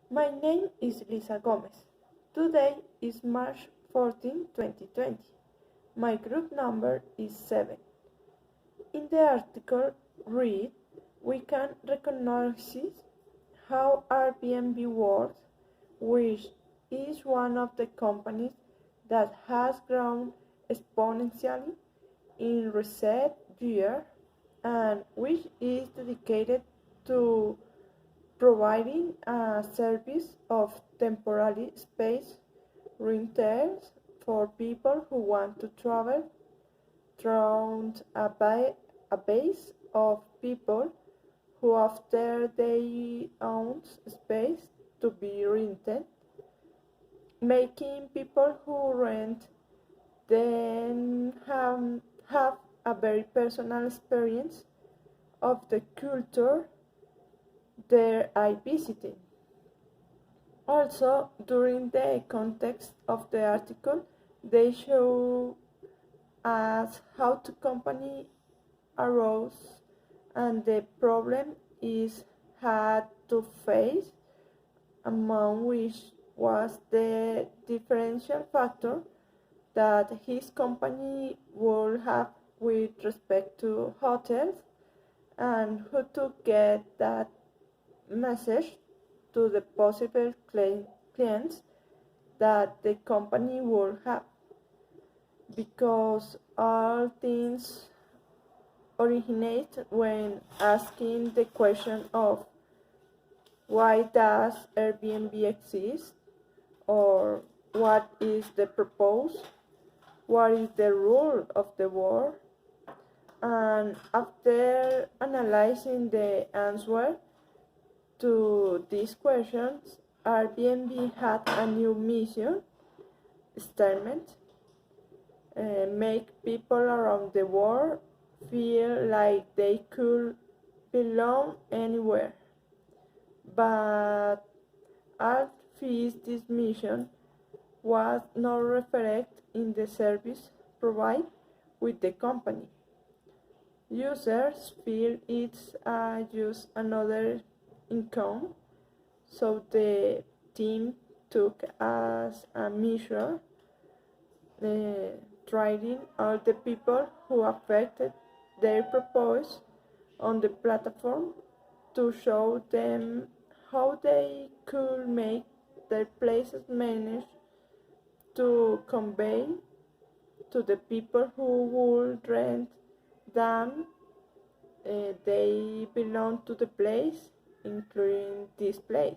My name is Lisa Gomez. Today is March 14, 2020. My group number is 7. In the article read, we can recognize how Airbnb works, which is one of the companies that has grown exponentially in recent years and which is dedicated to providing a service of temporary space rentals for people who want to travel through a base of people who after they own space to be rented, making people who rent then have a very personal experience of the culture they are visiting. Also, during the context of the article, they show us how the company arose and the problem is had to face, among which was the differential factor that his company would have with respect to hotels and who to get that message to the possible clients that the company would have, because all things originate when asking the question of why does Airbnb exist, or what is the purpose, what is the rule of the world, and after analyzing the answer to these questions, Airbnb had a new mission statement: make people around the world feel like they could belong anywhere. But at first, this mission was not reflected in the service provided with the company. Users feel it's just another income, so the team took as a measure training all the people who affected their purpose on the platform to show them how they could make their places manage to convey to the people who would rent them they belong to the place, including this place.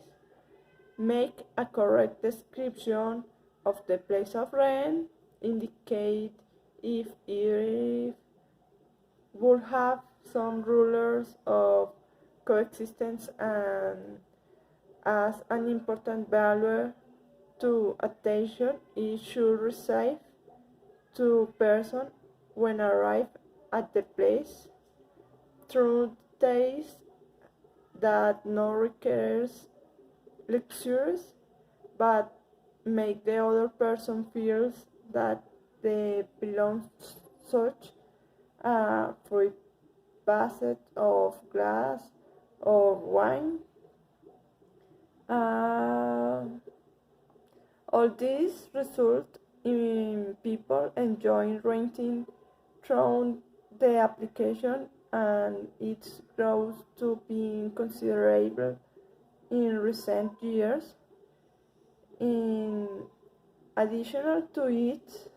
Make a correct description of the place of rent, indicate if it would have some rulers of coexistence, and as an important value to attention it should receive to person when arrive at the place through days that not requires lectures but make the other person feels that they belong such a free basket of glass or wine. All this result in people enjoying renting through the application, and its growth to be considerable in recent years. In addition to it,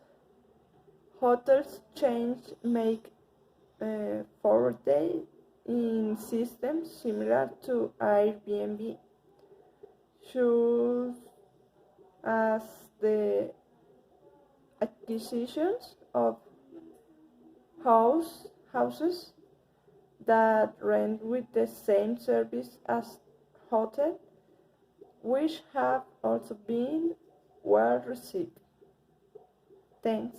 hotels change make forward in systems similar to Airbnb, such as the acquisitions of houses that rent with the same service as hotel, which have also been well received. Thanks.